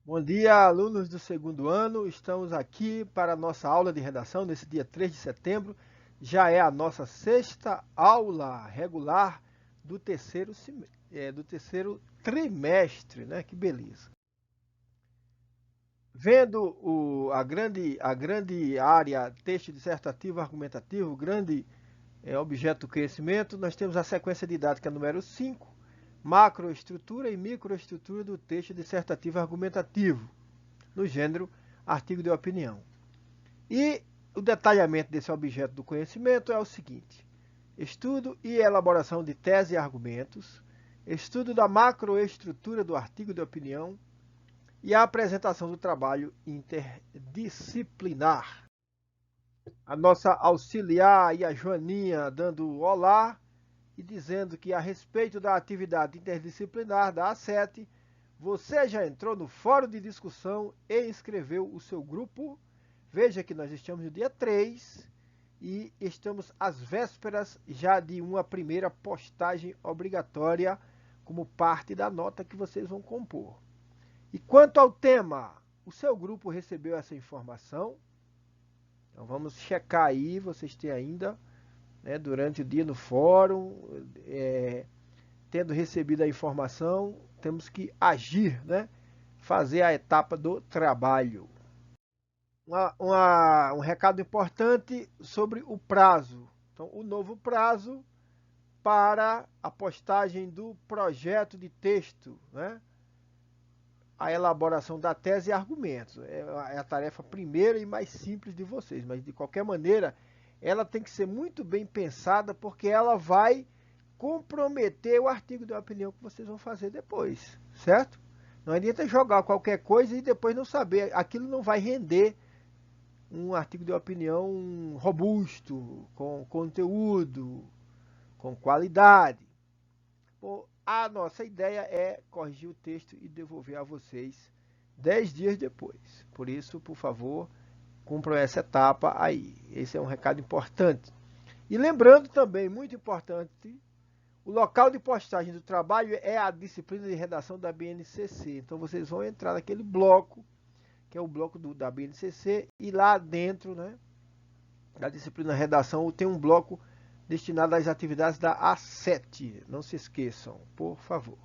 Bom dia, alunos do segundo ano. Estamos aqui para a nossa aula de redação nesse dia 3 de setembro. Já é a nossa sexta aula regular do terceiro trimestre, né? Que beleza. Vendo a grande área texto dissertativo argumentativo, o grande objeto do conhecimento, nós temos a sequência didática número 5, macroestrutura e microestrutura do texto dissertativo argumentativo, no gênero artigo de opinião. E o detalhamento desse objeto do conhecimento é o seguinte: estudo e elaboração de tese e argumentos, estudo da macroestrutura do artigo de opinião e a apresentação do trabalho interdisciplinar. A nossa auxiliar e a Joaninha dando olá e dizendo que a respeito da atividade interdisciplinar da A7, você já entrou no fórum de discussão e inscreveu o seu grupo. Veja que nós estamos no dia 3 e estamos às vésperas já de uma primeira postagem obrigatória como parte da nota que vocês vão compor. E quanto ao tema, o seu grupo recebeu essa informação? Então vamos checar aí, vocês têm ainda, né, durante o dia no fórum, tendo recebido a informação, temos que agir, né? Fazer a etapa do trabalho. Um recado importante sobre o prazo. Então, o novo prazo para a postagem do projeto de texto, né? A elaboração da tese e argumentos. É a tarefa primeira e mais simples de vocês, mas de qualquer maneira, ela tem que ser muito bem pensada, porque ela vai comprometer o artigo de opinião que vocês vão fazer depois, certo? Não adianta jogar qualquer coisa e depois não saber. Aquilo não vai render um artigo de opinião robusto, com conteúdo, com qualidade. Bom, a nossa ideia é corrigir o texto e devolver a vocês 10 dias depois. Por isso, por favor, cumpram essa etapa aí. Esse é um recado importante. E lembrando também, muito importante, o local de postagem do trabalho é a disciplina de redação da BNCC. Então vocês vão entrar naquele bloco, que é o bloco da BNCC, e lá dentro, né, da disciplina redação, tem um bloco destinado às atividades da A7. Não se esqueçam, por favor.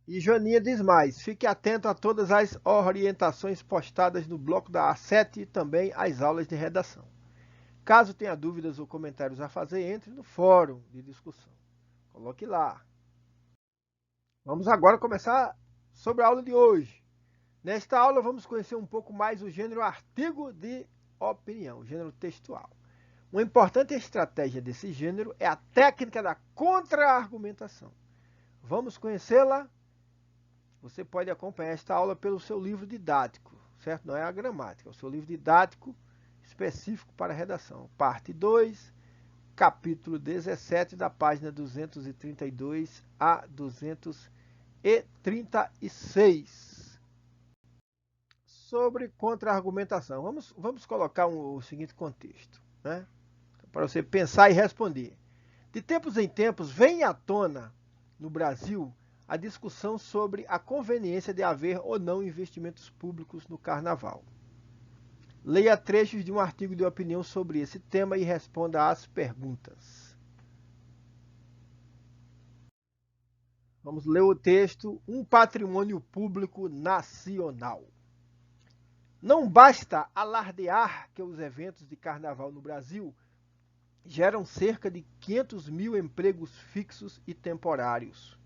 E Joaninha diz mais: fique atento a todas as orientações postadas no bloco da A7 e também às aulas de redação. Caso tenha dúvidas ou comentários a fazer, entre no fórum de discussão. Coloque lá. Vamos agora começar sobre a aula de hoje. Nesta aula vamos conhecer um pouco mais o gênero artigo de opinião, o gênero textual. Uma importante estratégia desse gênero é a técnica da contra-argumentação. Vamos conhecê-la? Você pode acompanhar esta aula pelo seu livro didático, certo? Não é a gramática, é o seu livro didático específico para a redação. Parte 2, capítulo 17, da página 232 a 236. Sobre contra-argumentação. Vamos colocar o seguinte contexto, né? Para você pensar e responder. De tempos em tempos, vem à tona, no Brasil, a discussão sobre a conveniência de haver ou não investimentos públicos no carnaval. Leia trechos de um artigo de opinião sobre esse tema e responda às perguntas. Vamos ler o texto: um patrimônio público nacional. Não basta alardear que os eventos de carnaval no Brasil geram cerca de 500 mil empregos fixos e temporários.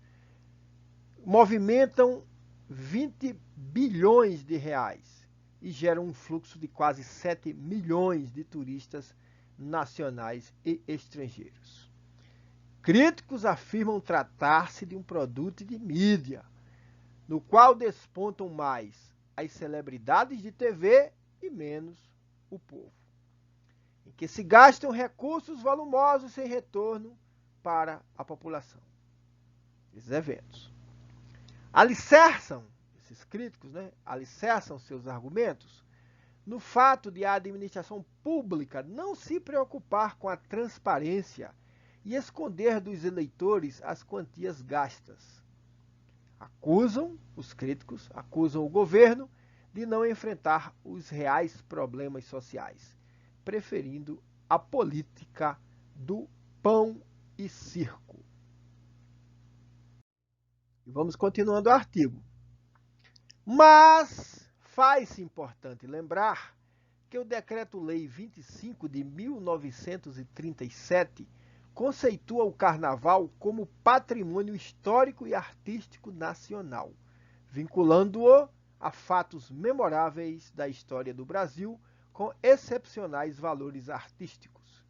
Movimentam 20 bilhões de reais e geram um fluxo de quase 7 milhões de turistas nacionais e estrangeiros. Críticos afirmam tratar-se de um produto de mídia, no qual despontam mais as celebridades de TV e menos o povo, em que se gastam recursos volumosos sem retorno para a população. Esses eventos alicerçam, esses críticos, né, alicerçam seus argumentos no fato de a administração pública não se preocupar com a transparência e esconder dos eleitores as quantias gastas. Os críticos acusam o governo de não enfrentar os reais problemas sociais, preferindo a política do pão e circo. E vamos continuando o artigo. Mas faz-se importante lembrar que o Decreto-Lei 25 de 1937 conceitua o Carnaval como patrimônio histórico e artístico nacional, vinculando-o a fatos memoráveis da história do Brasil com excepcionais valores artísticos.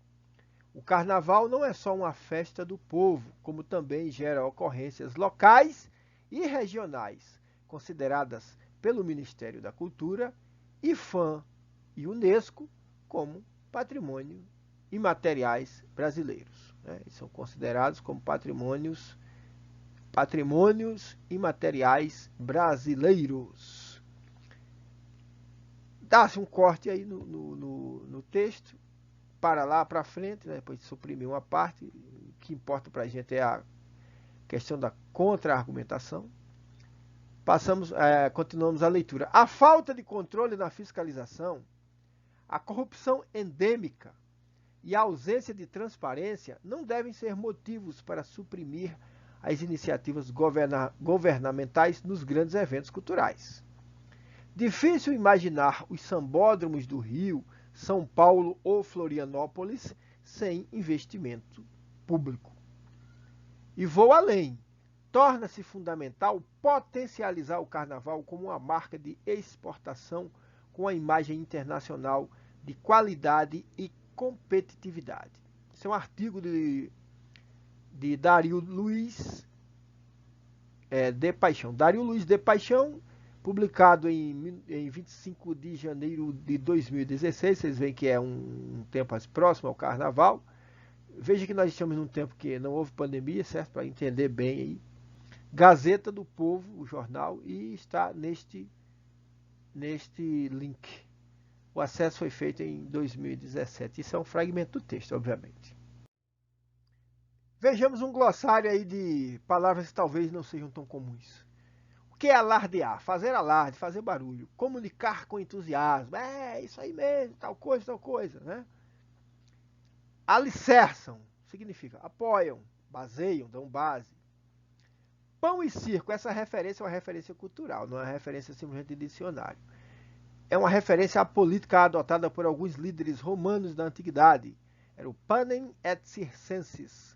O Carnaval não é só uma festa do povo, como também gera ocorrências locais e regionais, consideradas pelo Ministério da Cultura, IFAM e Unesco como patrimônio imateriais brasileiros. São considerados como patrimônios imateriais brasileiros. Dá-se um corte aí no texto, para lá, para frente, depois de suprimir uma parte. O que importa para a gente é a questão da contra-argumentação. Continuamos a leitura. A falta de controle na fiscalização, a corrupção endêmica e a ausência de transparência não devem ser motivos para suprimir as iniciativas governamentais nos grandes eventos culturais. Difícil imaginar os sambódromos do Rio, São Paulo ou Florianópolis sem investimento público. E vou além. Torna-se fundamental potencializar o Carnaval como uma marca de exportação com a imagem internacional de qualidade e competitividade. Esse é um artigo de Dário Luiz de Paixão. Dário Luiz de Paixão, publicado em 25 de janeiro de 2016. Vocês veem que é um tempo próximo ao Carnaval. Veja que nós estamos num tempo que não houve pandemia, certo? Para entender bem aí. Gazeta do Povo, o jornal, e está neste link. O acesso foi feito em 2017. Isso é um fragmento do texto, obviamente. Vejamos um glossário aí de palavras que talvez não sejam tão comuns. O que é alardear? Fazer alarde, fazer barulho. Comunicar com entusiasmo. Isso aí mesmo, tal coisa, né? Alicerçam, significa apoiam, baseiam, dão base. Pão e circo, essa referência é uma referência cultural, não é uma referência simplesmente de dicionário. É uma referência à política adotada por alguns líderes romanos da antiguidade. Era o panem et circenses.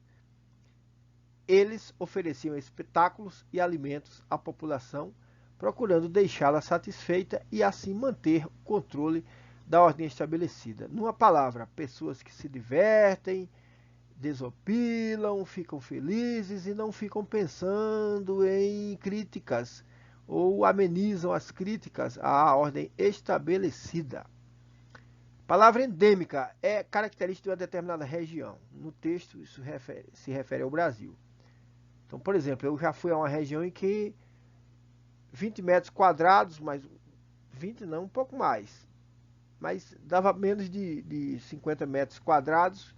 Eles ofereciam espetáculos e alimentos à população, procurando deixá-la satisfeita e assim manter o controle da ordem estabelecida. Numa palavra, pessoas que se divertem, desopilam, ficam felizes e não ficam pensando em críticas ou amenizam as críticas à ordem estabelecida. Palavra endêmica é característica de uma determinada região. No texto, isso se refere ao Brasil. Então, por exemplo, eu já fui a uma região em que 20 metros quadrados, mas 20 não, um pouco mais, mas dava menos de 50 metros quadrados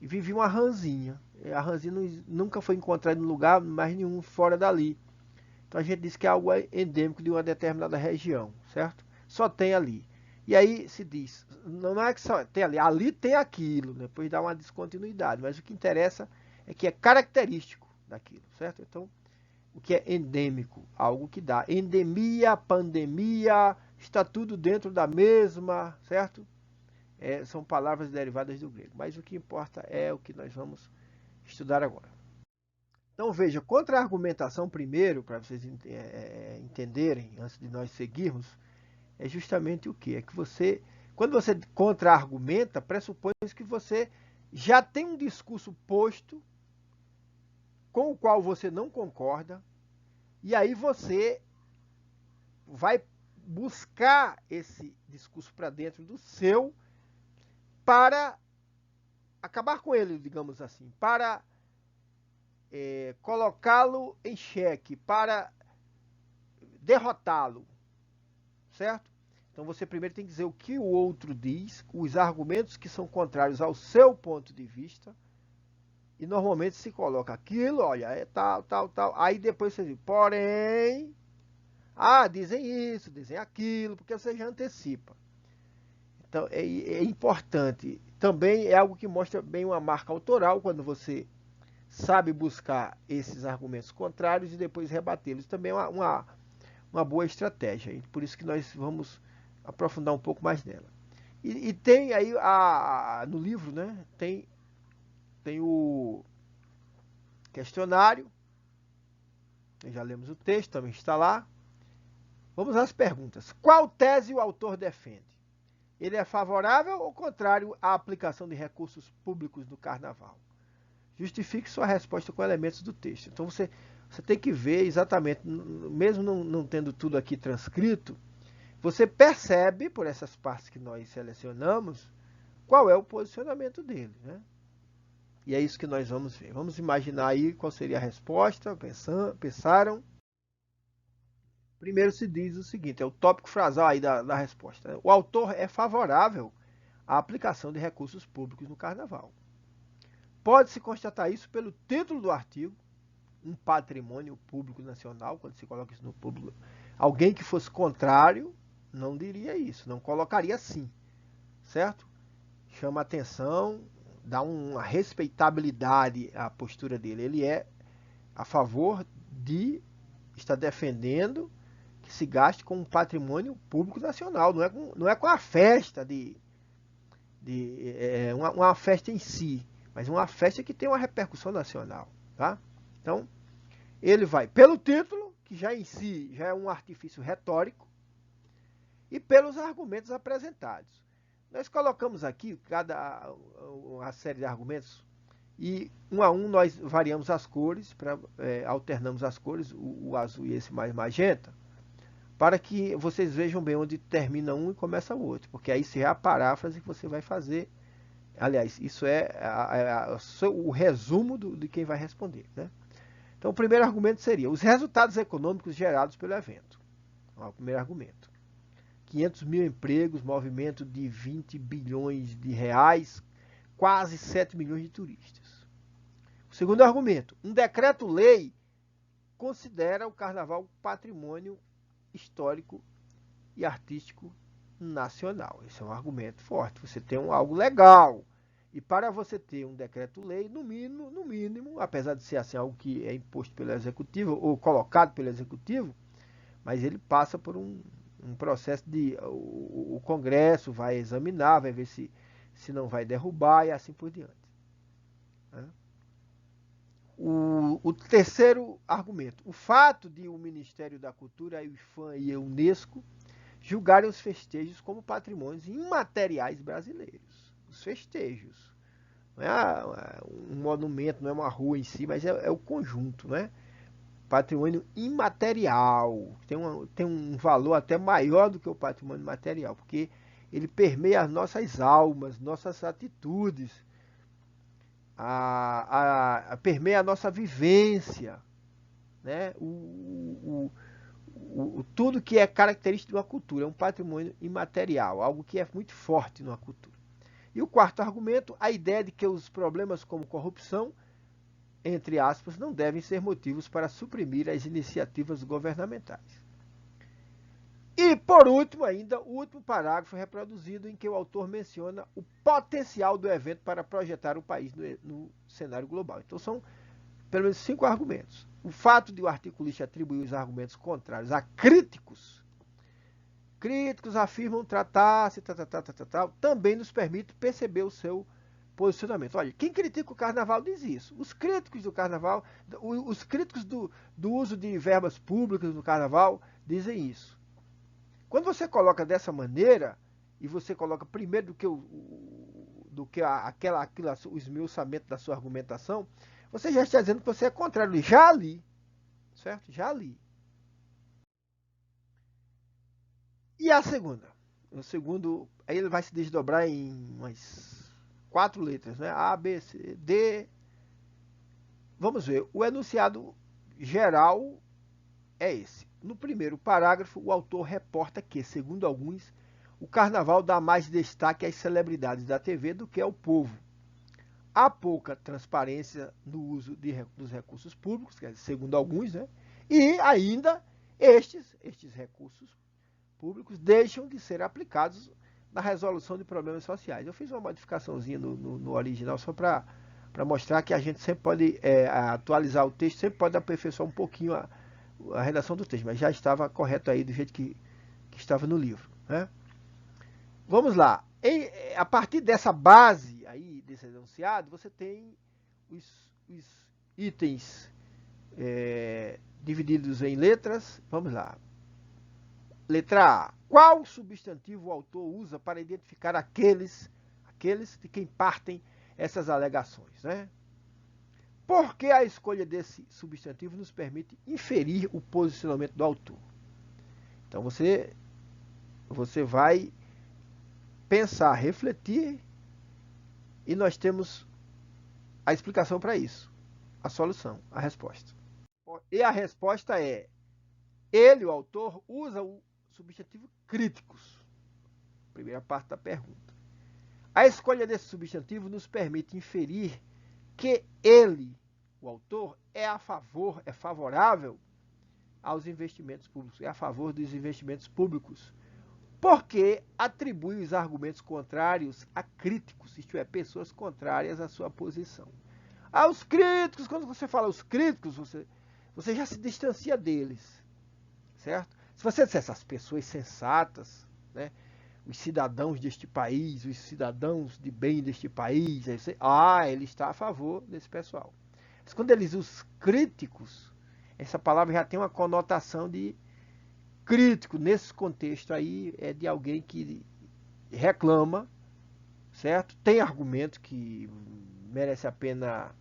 e vivia uma ranzinha. A ranzinha nunca foi encontrada em lugar mais nenhum fora dali. Então a gente diz que é algo endêmico de uma determinada região, certo? Só tem ali. E aí se diz, não é que só tem ali tem aquilo, depois dá uma descontinuidade, mas o que interessa é que é característico daquilo, certo? Então, o que é endêmico? Algo que dá. Endemia, pandemia, está tudo dentro da mesma, certo? São palavras derivadas do grego, mas o que importa é o que nós vamos estudar agora. Então veja, contra-argumentação primeiro, para vocês entenderem, antes de nós seguirmos, é justamente o que? É que você, quando você contra-argumenta, pressupõe que você já tem um discurso posto com o qual você não concorda, e aí você vai buscar esse discurso para dentro do seu para acabar com ele, digamos assim, para colocá-lo em xeque, para derrotá-lo, certo? Então você primeiro tem que dizer o que o outro diz, os argumentos que são contrários ao seu ponto de vista, E normalmente se coloca aquilo, olha, é tal, tal, tal. Aí depois você diz, porém, dizem isso, dizem aquilo, porque você já antecipa. Então é importante. Também é algo que mostra bem uma marca autoral, quando você sabe buscar esses argumentos contrários e depois rebatê-los. Também é uma boa estratégia. E por isso que nós vamos aprofundar um pouco mais nela. E tem aí, no livro, né, tem o questionário. Já lemos o texto, também está lá. Vamos às perguntas. Qual tese o autor defende? Ele é favorável ou contrário à aplicação de recursos públicos no carnaval? Justifique sua resposta com elementos do texto. Então você tem que ver exatamente, mesmo não tendo tudo aqui transcrito, você percebe, por essas partes que nós selecionamos, qual é o posicionamento dele, né? E é isso que nós vamos ver. Vamos imaginar aí qual seria a resposta. Pensaram? Primeiro se diz o seguinte, é o tópico frasal aí da resposta. O autor é favorável à aplicação de recursos públicos no carnaval. Pode-se constatar isso pelo título do artigo, um patrimônio público nacional, quando se coloca isso no público. Alguém que fosse contrário não diria isso, não colocaria assim, certo? Chama atenção, dá uma respeitabilidade à postura dele. Ele é a favor de estar defendendo que se gaste com um patrimônio público nacional, não é com a festa uma festa em si, mas uma festa que tem uma repercussão nacional, tá? Então, ele vai pelo título, que já em si já é um artifício retórico, e pelos argumentos apresentados. Nós colocamos aqui uma série de argumentos e um a um nós variamos as cores, alternamos as cores, o azul e esse mais magenta, para que vocês vejam bem onde termina um e começa o outro, porque aí se é a paráfrase que você vai fazer. Aliás, isso é o resumo de quem vai responder, né? Então, o primeiro argumento seria os resultados econômicos gerados pelo evento. O primeiro argumento. 500 mil empregos, movimento de 20 bilhões de reais, quase 7 milhões de turistas. O segundo argumento. Um decreto-lei considera o carnaval patrimônio histórico e artístico nacional. Esse é um argumento forte. Você tem algo legal. E para você ter um decreto-lei, no mínimo, apesar de ser assim algo que é imposto pelo executivo ou colocado pelo executivo, mas ele passa por um processo de o Congresso vai examinar, vai ver se não vai derrubar e assim por diante. Né? O terceiro argumento, o fato de o Ministério da Cultura, a IFAM e a Unesco julgarem os festejos como patrimônios imateriais brasileiros. Os festejos. Não é um monumento, não é uma rua em si, mas é o conjunto, né? Patrimônio imaterial. Tem um valor até maior do que o patrimônio material, porque ele permeia as nossas almas, nossas atitudes, permeia a nossa vivência, né? Tudo que é característico de uma cultura é um patrimônio imaterial, algo que é muito forte numa cultura. E o quarto argumento, a ideia de que os problemas como corrupção, entre aspas, não devem ser motivos para suprimir as iniciativas governamentais. E, por último, ainda, o último parágrafo reproduzido em que o autor menciona o potencial do evento para projetar o país no cenário global. Então, são pelo menos 5 argumentos. O fato de o articulista atribuir os argumentos contrários a críticos afirmam tratar-se, também nos permite perceber o seu posicionamento. Olha, quem critica o carnaval diz isso. Os críticos do carnaval, os críticos do uso de verbas públicas no carnaval dizem isso. Quando você coloca dessa maneira, e você coloca primeiro do que o esmiuçamento da sua argumentação, você já está dizendo que você é contrário. Já li. Certo? Já li. E a segunda? O segundo, aí ele vai se desdobrar em umas 4 letras, né? A, B, C, D. Vamos ver. O enunciado geral é esse. No primeiro parágrafo, o autor reporta que, segundo alguns, o carnaval dá mais destaque às celebridades da TV do que ao povo. há pouca transparência no uso dos recursos públicos, segundo alguns, né? E ainda estes recursos públicos deixam de ser aplicados na resolução de problemas sociais. Eu fiz uma modificaçãozinha no original só para mostrar que a gente sempre pode atualizar o texto, sempre pode aperfeiçoar um pouquinho a redação do texto, mas já estava correto aí do jeito que estava no livro, né? Vamos lá. A partir dessa base aí, desse enunciado, você tem os itens divididos em letras. Vamos lá. Letra A. Qual substantivo o autor usa para identificar aqueles de quem partem essas alegações, né? Por que a escolha desse substantivo nos permite inferir o posicionamento do autor? Então você vai pensar, refletir, e nós temos a explicação para isso, a solução, a resposta. E a resposta é: ele, o autor, usa o substantivo críticos. Primeira parte da pergunta. A escolha desse substantivo nos permite inferir que ele, o autor, é favorável aos investimentos públicos, é a favor dos investimentos públicos, porque atribui os argumentos contrários a críticos, isto é, pessoas contrárias à sua posição. Aos críticos, quando você fala aos críticos, você já se distancia deles, certo? Se você disser essas pessoas sensatas, né, os cidadãos deste país, os cidadãos de bem deste país, ele está a favor desse pessoal. Mas quando ele diz os críticos, essa palavra já tem uma conotação de crítico. Nesse contexto aí, é de alguém que reclama, certo? Tem argumento que merece a pena,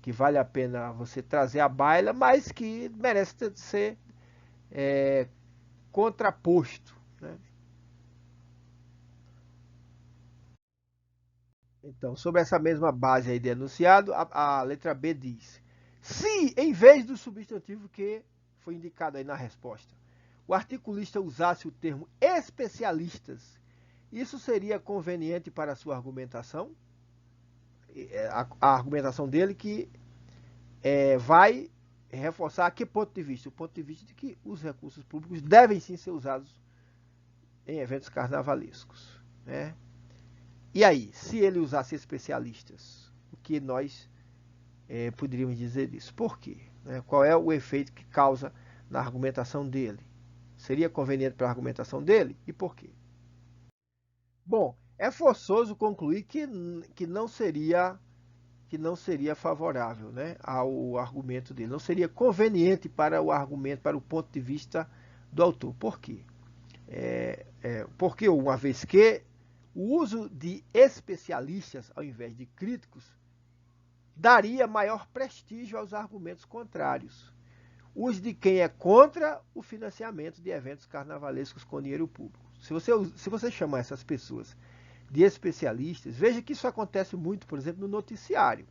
que vale a pena você trazer à baila, mas que merece ser contraposto, né? Então, sobre essa mesma base aí de enunciado, a letra B diz: se, em vez do substantivo que foi indicado aí na resposta, o articulista usasse o termo especialistas, isso seria conveniente para a sua argumentação? A argumentação dele que vai reforçar a que ponto de vista? O ponto de vista de que os recursos públicos devem sim ser usados em eventos carnavalescos, né? E aí, se ele usasse especialistas, o que nós poderíamos dizer disso? Por quê? Qual é o efeito que causa na argumentação dele? Seria conveniente para a argumentação dele? E por quê? Bom, é forçoso concluir que não seria favorável, né, ao argumento dele. Não seria conveniente para o argumento, para o ponto de vista do autor. Por quê? Porque, uma vez que o uso de especialistas ao invés de críticos daria maior prestígio aos argumentos contrários, os de quem é contra o financiamento de eventos carnavalescos com dinheiro público. Se você chamar essas pessoas de especialistas, veja que isso acontece muito, por exemplo, no noticiário.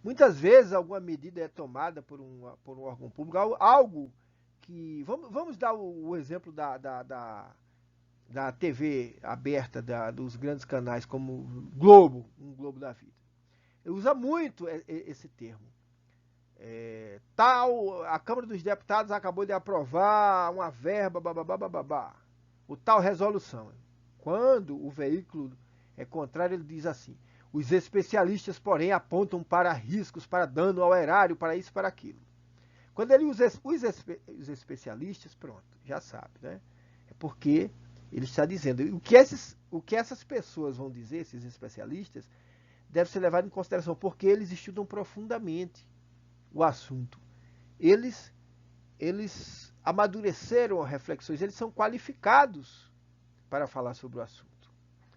Muitas vezes alguma medida é tomada por um órgão público, algo que... Vamos dar o exemplo da TV aberta, dos grandes canais como Globo, um Globo da vida. Ele usa muito esse termo. A Câmara dos Deputados acabou de aprovar uma verba, bababá, o tal resolução. Quando o veículo é contrário, ele diz assim: os especialistas, porém, apontam para riscos, para dano ao erário, para isso, para aquilo. Quando ele usa os especialistas, pronto, já sabe, né? É porque ele está dizendo. O que essas pessoas vão dizer, esses especialistas, deve ser levado em consideração, porque eles estudam profundamente o assunto. Eles amadureceram reflexões, eles são qualificados para falar sobre o assunto.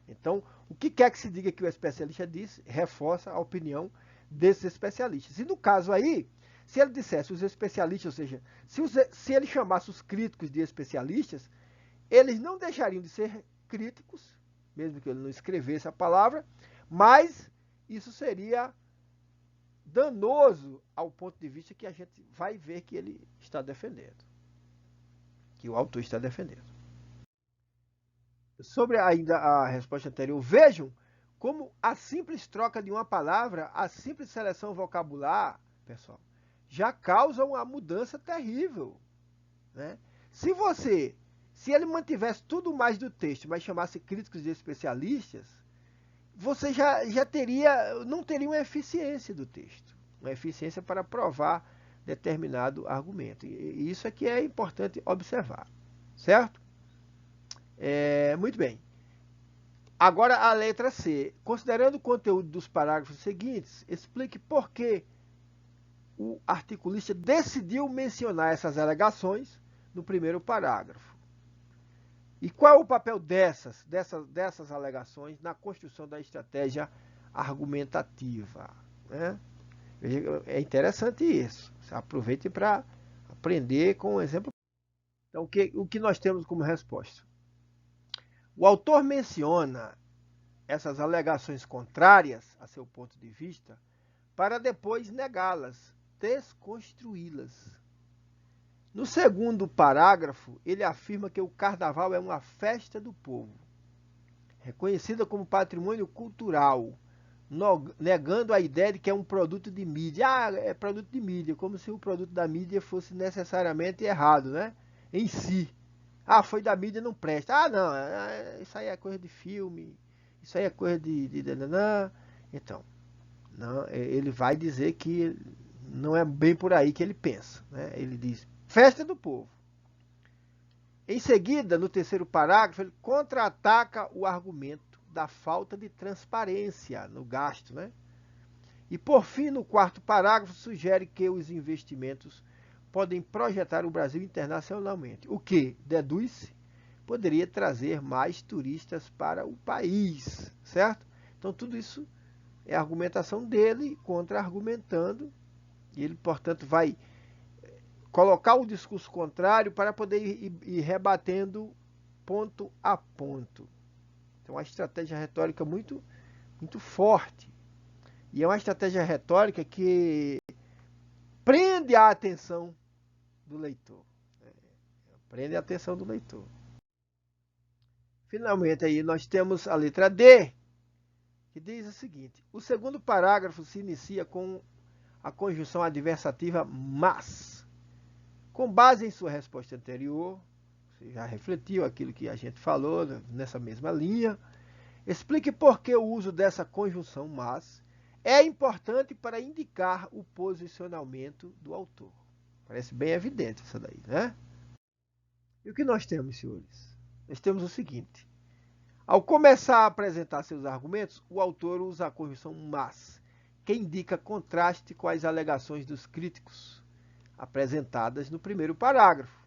Então, o que quer que se diga que o especialista diz, reforça a opinião desses especialistas. E no caso aí, se ele dissesse os especialistas, ou seja, se ele chamasse os críticos de especialistas, eles não deixariam de ser críticos, mesmo que ele não escrevesse a palavra, mas isso seria danoso ao ponto de vista que a gente vai ver que ele está defendendo, que o autor está defendendo. Sobre ainda a resposta anterior, vejam como a simples troca de uma palavra, a simples seleção vocabular, pessoal, já causa uma mudança terrível, né? Se ele mantivesse tudo mais do texto, mas chamasse críticos e especialistas, você não teria uma eficiência do texto, uma eficiência para provar determinado argumento. E isso é que é importante observar, certo? Muito bem. Agora a letra C. Considerando o conteúdo dos parágrafos seguintes, explique por que o articulista decidiu mencionar essas alegações no primeiro parágrafo. E qual é o papel dessas alegações na construção da estratégia argumentativa, né? É interessante isso. Aproveite para aprender com o exemplo. Então, o que nós temos como resposta? O autor menciona essas alegações contrárias a seu ponto de vista para depois negá-las, desconstruí-las. No segundo parágrafo, ele afirma que o carnaval é uma festa do povo, reconhecida como patrimônio cultural, negando a ideia de que é um produto de mídia. Ah, é produto de mídia, como se o produto da mídia fosse necessariamente errado, né? Em si. Ah, foi da mídia, não presta. Ah, não, isso aí é coisa de filme, isso aí é coisa de. Então, não, ele vai dizer que não é bem por aí que ele pensa, né? Ele diz, festa do povo. Em seguida, no terceiro parágrafo, ele contra-ataca o argumento da falta de transparência no gasto, né? E, por fim, no quarto parágrafo, sugere que os investimentos podem projetar o Brasil internacionalmente, o que, deduz-se, poderia trazer mais turistas para o país, certo? Então, tudo isso é a argumentação dele contra-argumentando, e ele, portanto, vai colocar o discurso contrário para poder ir rebatendo ponto a ponto. Então, é uma estratégia retórica muito, muito forte. E é uma estratégia retórica que prende a atenção do leitor. Prende a atenção do leitor. Finalmente, aí nós temos a letra D, que diz o seguinte: o segundo parágrafo se inicia com a conjunção adversativa mas. Com base em sua resposta anterior, você já refletiu aquilo que a gente falou nessa mesma linha, explique por que o uso dessa conjunção mas é importante para indicar o posicionamento do autor. Parece bem evidente isso daí, né? E o que nós temos, senhores? Nós temos o seguinte: ao começar a apresentar seus argumentos, o autor usa a conjunção mas, que indica contraste com as alegações dos críticos apresentadas no primeiro parágrafo.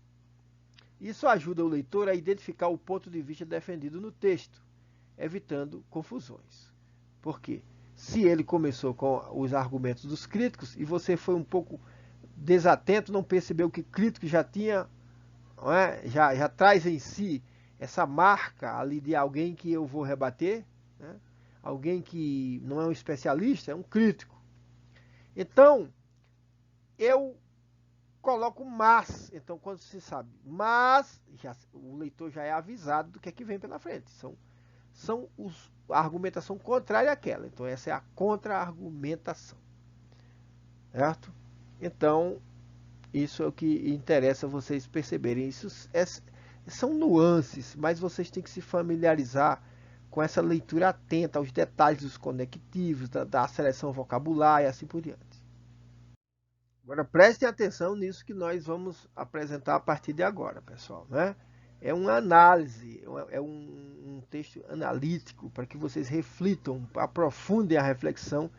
Isso ajuda o leitor a identificar o ponto de vista defendido no texto, evitando confusões. Por quê? Se ele começou com os argumentos dos críticos e você foi um pouco desatento, não percebeu que o crítico já tinha, não é? já traz em si essa marca ali de alguém que eu vou rebater, né? Alguém que não é um especialista, é um crítico. Então, eu coloco mas. Então, quando se sabe mas, o leitor já é avisado do que é que vem pela frente. A argumentação contrária àquela. Então, essa é a contra-argumentação. Certo? Então, isso é o que interessa vocês perceberem. São nuances, mas vocês têm que se familiarizar com essa leitura atenta aos detalhes dos conectivos, da seleção vocabular e assim por diante. Agora, prestem atenção nisso que nós vamos apresentar a partir de agora, pessoal, né? É uma análise, é um texto analítico para que vocês reflitam, aprofundem a reflexão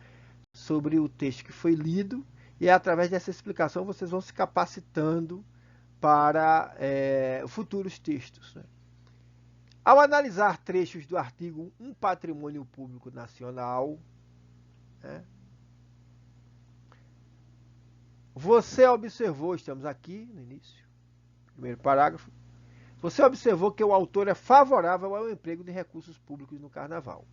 sobre o texto que foi lido e através dessa explicação vocês vão se capacitando para futuros textos, né? Ao analisar trechos do artigo Um Patrimônio Público Nacional, né, você observou, estamos aqui no início, primeiro parágrafo, você observou que o autor é favorável ao emprego de recursos públicos no Carnaval.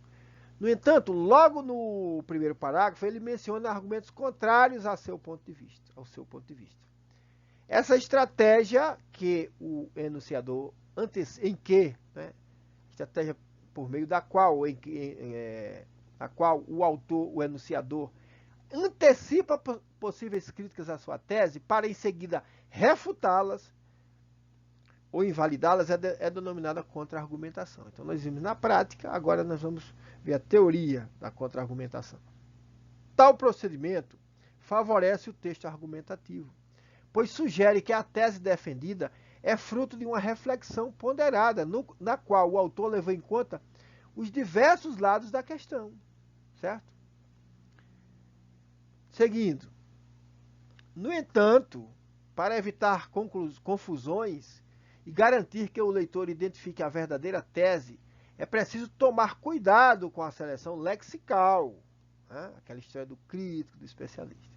No entanto, logo no primeiro parágrafo, ele menciona argumentos contrários ao seu ponto de vista. Essa estratégia que o enunciador estratégia por meio da qual na qual o autor, o enunciador, antecipa possíveis críticas à sua tese para em seguida refutá-las ou invalidá-las, é denominada contra-argumentação. Então nós vimos na prática, agora nós vamos ver a teoria da contra-argumentação. Tal procedimento favorece o texto argumentativo, pois sugere que a tese defendida é fruto de uma reflexão ponderada, na qual o autor levou em conta os diversos lados da questão, certo? Seguindo. No entanto, para evitar confusões e garantir que o leitor identifique a verdadeira tese, é preciso tomar cuidado com a seleção lexical, né? Aquela história do crítico, do especialista.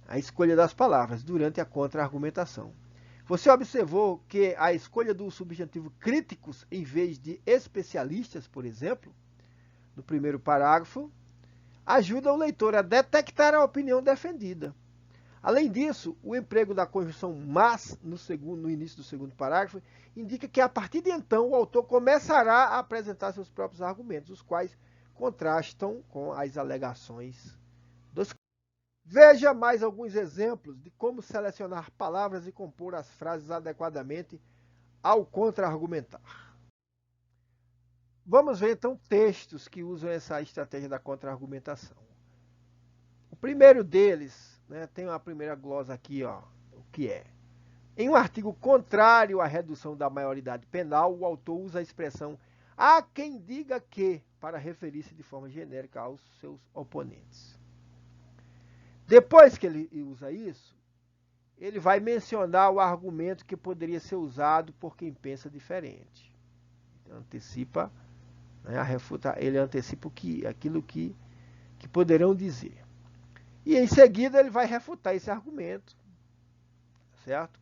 A escolha das palavras durante a contra-argumentação. Você observou que a escolha do substantivo críticos em vez de especialistas, por exemplo, no primeiro parágrafo, ajuda o leitor a detectar a opinião defendida. Além disso, o emprego da conjunção mas no início do segundo parágrafo indica que a partir de então o autor começará a apresentar seus próprios argumentos, os quais contrastam com as alegações dos. Veja mais alguns exemplos de como selecionar palavras e compor as frases adequadamente ao contra-argumentar. Vamos ver então textos que usam essa estratégia da contra-argumentação. O primeiro deles, né, tem uma primeira glosa aqui, ó, o que é. Em um artigo contrário à redução da maioridade penal, o autor usa a expressão há quem diga que, para referir-se de forma genérica aos seus oponentes. Depois que ele usa isso, ele vai mencionar o argumento que poderia ser usado por quem pensa diferente. Então, antecipa, né, ele antecipa aquilo que poderão dizer. E em seguida ele vai refutar esse argumento, certo?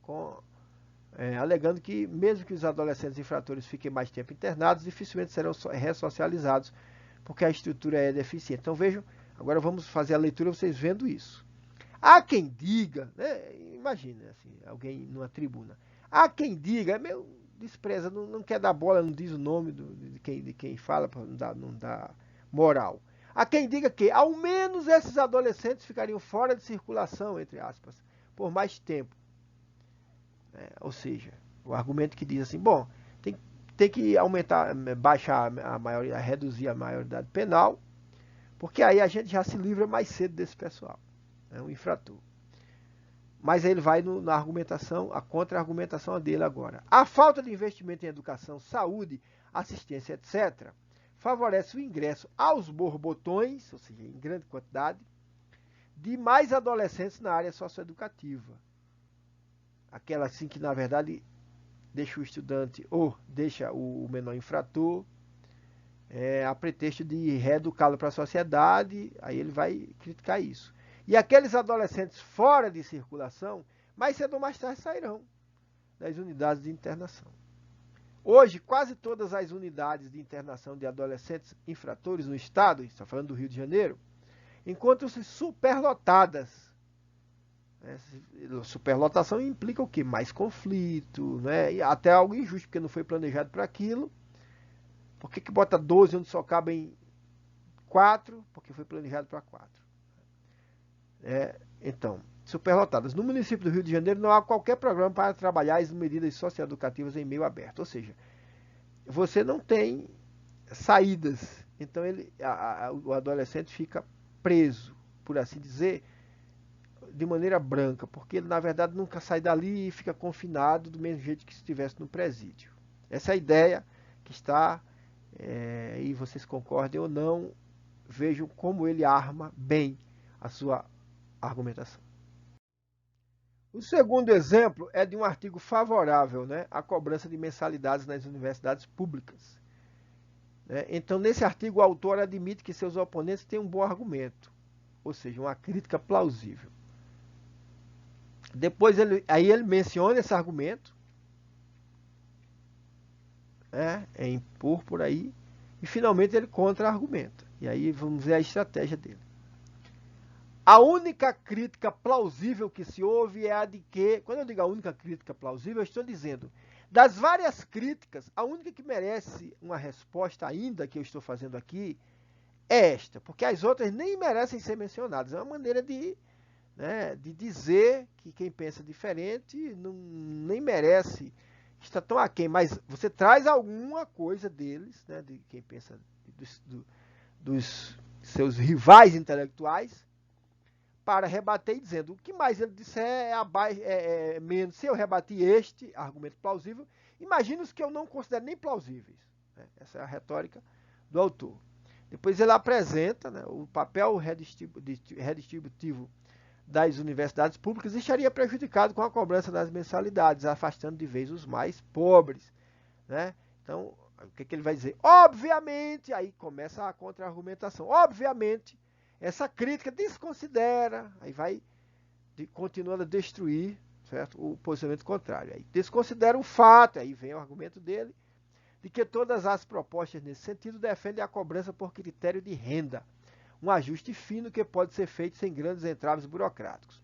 Alegando que mesmo que os adolescentes infratores fiquem mais tempo internados, dificilmente serão ressocializados, porque a estrutura é deficiente. Então vejam, agora vamos fazer a leitura vocês vendo isso. Há quem diga, né, imagina assim, alguém numa tribuna, há quem diga, despreza, não quer dar bola, não diz o nome de quem fala, não dá moral. Há quem diga que, ao menos, esses adolescentes ficariam fora de circulação, entre aspas, por mais tempo. Ou seja, o argumento que diz assim, bom, tem que baixar reduzir a maioridade penal, porque aí a gente já se livra mais cedo desse pessoal, o infrator. Mas ele vai na argumentação, a contra-argumentação dele agora. A falta de investimento em educação, saúde, assistência, etc., favorece o ingresso aos borbotões, ou seja, em grande quantidade, de mais adolescentes na área socioeducativa. Aquela assim que, na verdade, deixa o estudante ou deixa o menor infrator a pretexto de reeducá-lo para a sociedade, aí ele vai criticar isso. E aqueles adolescentes fora de circulação, mais cedo ou mais tarde sairão das unidades de internação. Hoje, quase todas as unidades de internação de adolescentes infratores no estado, está falando do Rio de Janeiro, encontram-se superlotadas. Superlotação implica o quê? Mais conflito, né? E até algo injusto, porque não foi planejado para aquilo. Por que bota 12 onde só cabem 4? Porque foi planejado para 4. Então, superlotadas. No município do Rio de Janeiro não há qualquer programa para trabalhar as medidas socioeducativas em meio aberto. Ou seja, você não tem saídas. Então o adolescente fica preso, por assim dizer, de maneira branca, porque ele na verdade nunca sai dali e fica confinado do mesmo jeito que se estivesse no presídio. Essa é a ideia que está, e vocês concordem ou não, vejam como ele arma bem a sua argumentação. O segundo exemplo é de um artigo favorável, né, à cobrança de mensalidades nas universidades públicas. Então, nesse artigo, o autor admite que seus oponentes têm um bom argumento, ou seja, uma crítica plausível. Depois, ele menciona esse argumento, em púrpura aí, e finalmente ele contra-argumenta. E aí vamos ver a estratégia dele. A única crítica plausível que se ouve é a de que, quando eu digo a única crítica plausível, eu estou dizendo, das várias críticas, a única que merece uma resposta ainda que eu estou fazendo aqui é esta, porque as outras nem merecem ser mencionadas. É uma maneira de, né, de dizer que quem pensa diferente não, nem merece, está tão aquém, mas você traz alguma coisa deles, né, de quem pensa dos seus rivais intelectuais, para rebater, dizendo o que mais ele disser é menos. Se eu rebati este argumento plausível, imagine os que eu não considero nem plausíveis. Né? Essa é a retórica do autor. Depois ele apresenta, né, o papel redistributivo das universidades públicas estaria prejudicado com a cobrança das mensalidades, afastando de vez os mais pobres. Né? Então, o que ele vai dizer? Obviamente, aí começa a contra-argumentação. Obviamente, essa crítica desconsidera, aí vai continuando a destruir, certo, o posicionamento contrário. Aí desconsidera o fato, aí vem o argumento dele, de que todas as propostas nesse sentido defendem a cobrança por critério de renda, um ajuste fino que pode ser feito sem grandes entraves burocráticos.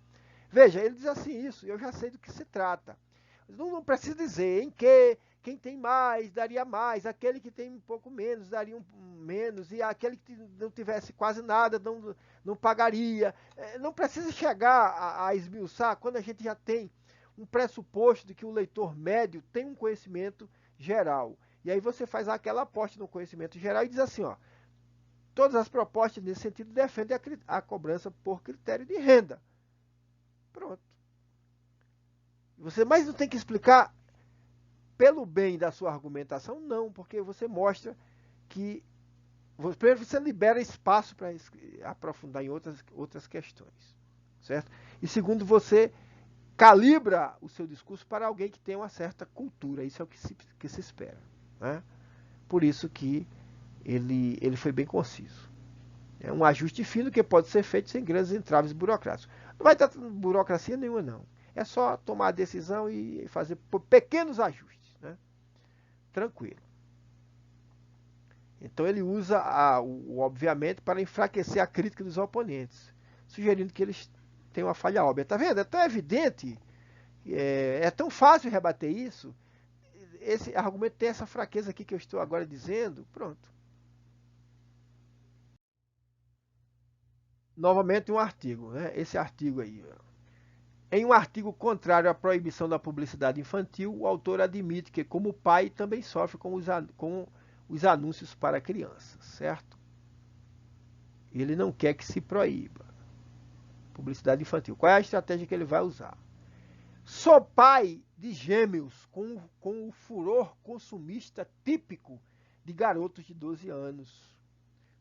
Veja, ele diz assim isso, eu já sei do que se trata. Não precisa dizer em que quem tem mais daria mais, aquele que tem um pouco menos daria menos, e aquele que não tivesse quase nada não pagaria. Não precisa chegar a esmiuçar quando a gente já tem um pressuposto de que o leitor médio tem um conhecimento geral. E aí você faz aquela aposta no conhecimento geral e diz assim, ó, todas as propostas nesse sentido defendem a cobrança por critério de renda. Pronto. Você mais não tem que explicar pelo bem da sua argumentação, não, porque você mostra que primeiro você libera espaço para aprofundar em outras questões, certo? E segundo, você calibra o seu discurso para alguém que tem uma certa cultura, isso é o que se espera, né? Por isso que ele foi bem conciso. É um ajuste fino que pode ser feito sem grandes entraves burocráticos. Não vai ter burocracia nenhuma, não. É só tomar a decisão e fazer pequenos ajustes, né? Tranquilo. Então ele usa o obviamente para enfraquecer a crítica dos oponentes, sugerindo que eles têm uma falha óbvia. Tá vendo? É tão evidente, é tão fácil rebater isso. Esse argumento tem essa fraqueza aqui que eu estou agora dizendo. Pronto. Novamente um artigo, né? Esse artigo aí. Em um artigo contrário à proibição da publicidade infantil, o autor admite que, como pai, também sofre com os anúncios para crianças, certo? Ele não quer que se proíba publicidade infantil. Qual é a estratégia que ele vai usar? Sou pai de gêmeos com o furor consumista típico de garotos de 12 anos.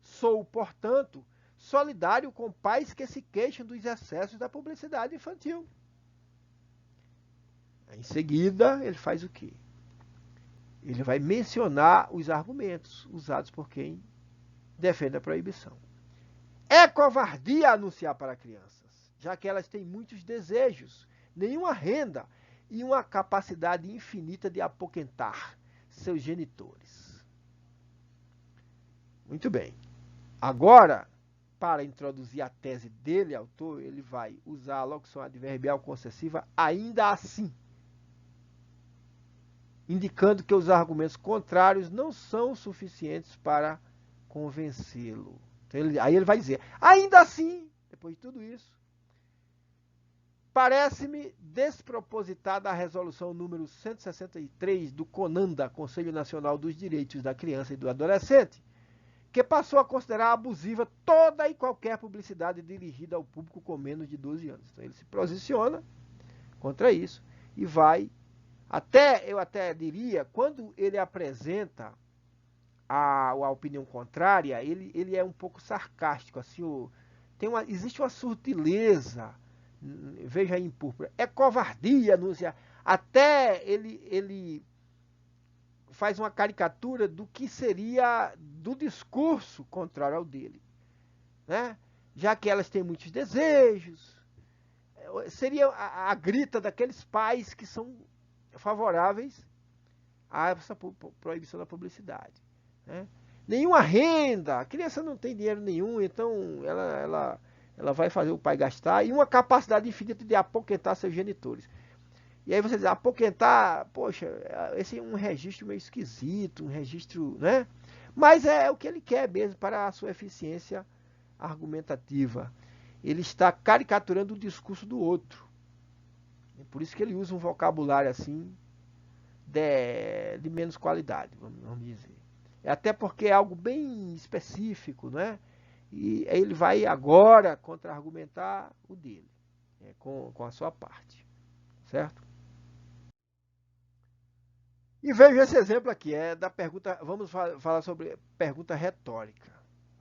Sou, portanto, solidário com pais que se queixam dos excessos da publicidade infantil. Em seguida, ele faz o quê? Ele vai mencionar os argumentos usados por quem defende a proibição. É covardia anunciar para crianças, já que elas têm muitos desejos, nenhuma renda e uma capacidade infinita de apoquentar seus genitores. Muito bem. Agora, para introduzir a tese dele, autor, ele vai usar a locução adverbial concessiva ainda assim, indicando que os argumentos contrários não são suficientes para convencê-lo. Então, aí ele vai dizer, ainda assim, depois de tudo isso, parece-me despropositada a resolução número 163 do CONANDA, Conselho Nacional dos Direitos da Criança e do Adolescente, que passou a considerar abusiva toda e qualquer publicidade dirigida ao público com menos de 12 anos. Então ele se posiciona contra isso e vai, eu até diria, quando ele apresenta a opinião contrária, ele é um pouco sarcástico, assim, existe uma sutileza, veja aí em púrpura, é covardia anunciar, até ele faz uma caricatura do que seria do discurso contrário ao dele, né? Já que elas têm muitos desejos, seria a grita daqueles pais que são favoráveis a essa proibição da publicidade, né? Nenhuma renda, a criança não tem dinheiro nenhum, então ela vai fazer o pai gastar, e uma capacidade infinita de apoquentar seus genitores. E aí você diz, apoquentar, poxa, esse é um registro meio esquisito, um registro, né? Mas é o que ele quer mesmo para a sua eficiência argumentativa. Ele está caricaturando o discurso do outro. É por isso que ele usa um vocabulário assim de menos qualidade, vamos dizer. É até porque é algo bem específico, né? E aí ele vai agora contra-argumentar o dele, com a sua parte, certo? E veja esse exemplo aqui, é da pergunta, vamos falar sobre pergunta retórica,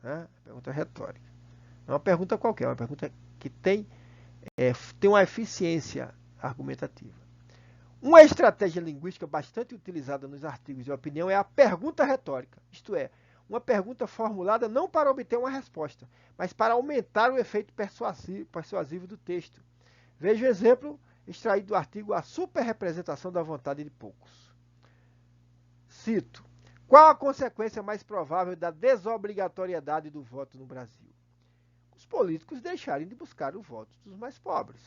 né? Pergunta retórica. Não é uma pergunta qualquer, é uma pergunta que tem uma eficiência argumentativa. Uma estratégia linguística bastante utilizada nos artigos de opinião é a pergunta retórica, isto é, uma pergunta formulada não para obter uma resposta, mas para aumentar o efeito persuasivo do texto. Veja o exemplo extraído do artigo A Superrepresentação da Vontade de Poucos. Cito: qual a consequência mais provável da desobrigatoriedade do voto no Brasil? Os políticos deixarem de buscar o voto dos mais pobres.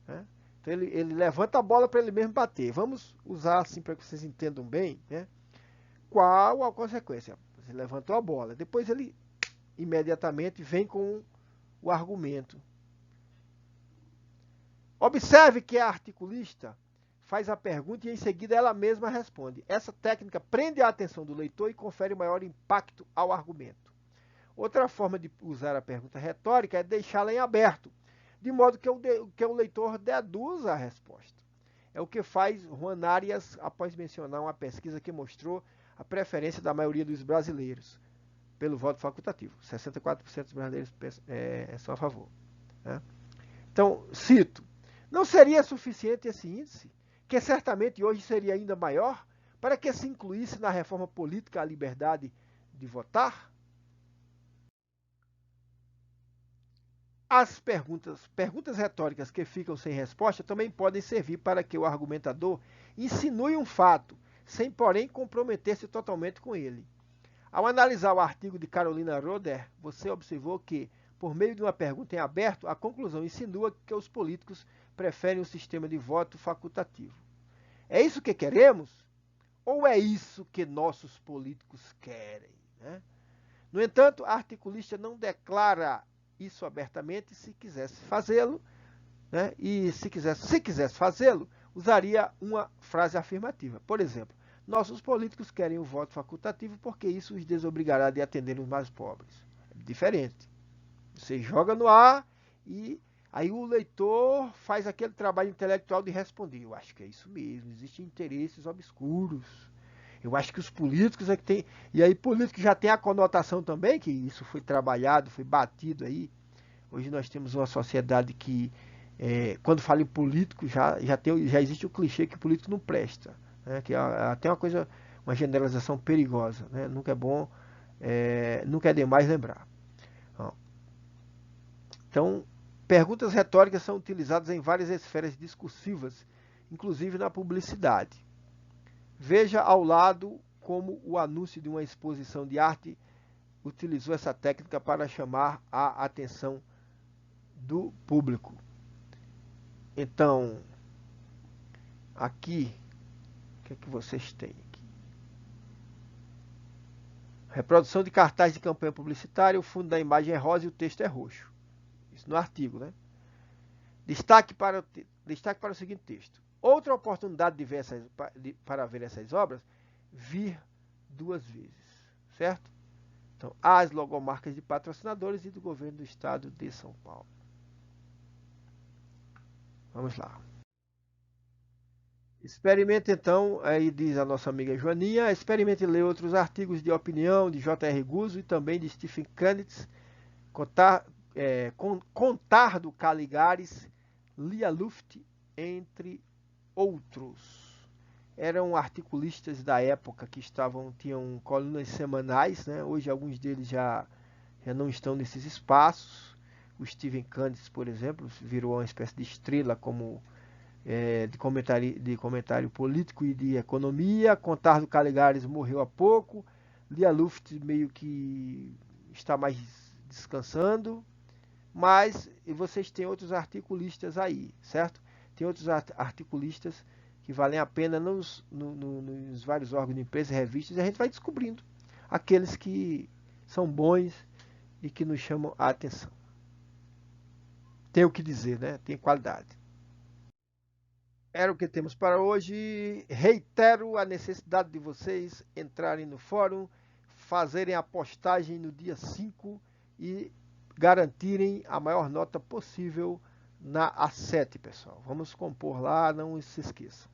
Né? Então ele levanta a bola para ele mesmo bater. Vamos usar assim para que vocês entendam bem, né? Qual a consequência? Você levantou a bola, depois ele imediatamente vem com o argumento. Observe que a articulista faz a pergunta e em seguida ela mesma responde. Essa técnica prende a atenção do leitor e confere maior impacto ao argumento. Outra forma de usar a pergunta retórica é deixá-la em aberto, de modo que o leitor deduza a resposta. É o que faz Juan Arias após mencionar uma pesquisa que mostrou a preferência da maioria dos brasileiros pelo voto facultativo. 64% dos brasileiros são a favor. Né? Então, cito: não seria suficiente esse índice, que certamente hoje seria ainda maior, para que se incluísse na reforma política a liberdade de votar? As perguntas retóricas que ficam sem resposta também podem servir para que o argumentador insinue um fato, sem porém comprometer-se totalmente com ele. Ao analisar o artigo de Carolina Roeder, você observou que, por meio de uma pergunta em aberto, a conclusão insinua que os políticos preferem o sistema de voto facultativo. É isso que queremos? Ou é isso que nossos políticos querem? Né? No entanto, a articulista não declara isso abertamente. Se quisesse fazê-lo, né? E se quisesse fazê-lo, usaria uma frase afirmativa. Por exemplo, nossos políticos querem o voto facultativo porque isso os desobrigará de atender os mais pobres. É diferente. Você joga no ar e aí o leitor faz aquele trabalho intelectual de responder. Eu acho que é isso mesmo, existem interesses obscuros. Eu acho que os políticos é que tem. E aí, político já tem a conotação também, que isso foi trabalhado, foi batido aí. Hoje nós temos uma sociedade que, quando fala em político, já existe o clichê que o político não presta. Né? Que é até uma generalização perigosa. Né? Nunca é bom, nunca é demais lembrar. Então, perguntas retóricas são utilizadas em várias esferas discursivas, inclusive na publicidade. Veja ao lado como o anúncio de uma exposição de arte utilizou essa técnica para chamar a atenção do público. Então, aqui, o que é que vocês têm aqui? Reprodução de cartaz de campanha publicitária, o fundo da imagem é rosa e o texto é roxo. Isso no artigo, né? Destaque para o seguinte texto. Outra oportunidade para ver essas obras, vir 2 vezes, certo? Então, as logomarcas de patrocinadores e do governo do estado de São Paulo. Vamos lá. Experimente então, aí diz a nossa amiga Joaninha, experimente ler outros artigos de opinião de J.R. Guzzo e também de Stephen Canitz, Contardo Caligares, Lia Luft, entre outros. Eram articulistas da época que tinham colunas semanais, né? Hoje alguns deles já não estão nesses espaços. O Stephen Candice, por exemplo, virou uma espécie de estrela como de comentário político e de economia. Contardo Caligares morreu há pouco. Lia Luft meio que está mais descansando. Mas vocês têm outros articulistas aí, certo? Tem outros articulistas que valem a pena nos vários órgãos de imprensa e revistas, e a gente vai descobrindo. aqueles que são bons e que nos chamam a atenção. Tem o que dizer, né? Tem qualidade. Era o que temos para hoje. Reitero a necessidade de vocês entrarem no fórum, fazerem a postagem no dia 5 e garantirem a maior nota possível na A7, pessoal. Vamos compor lá, não se esqueçam.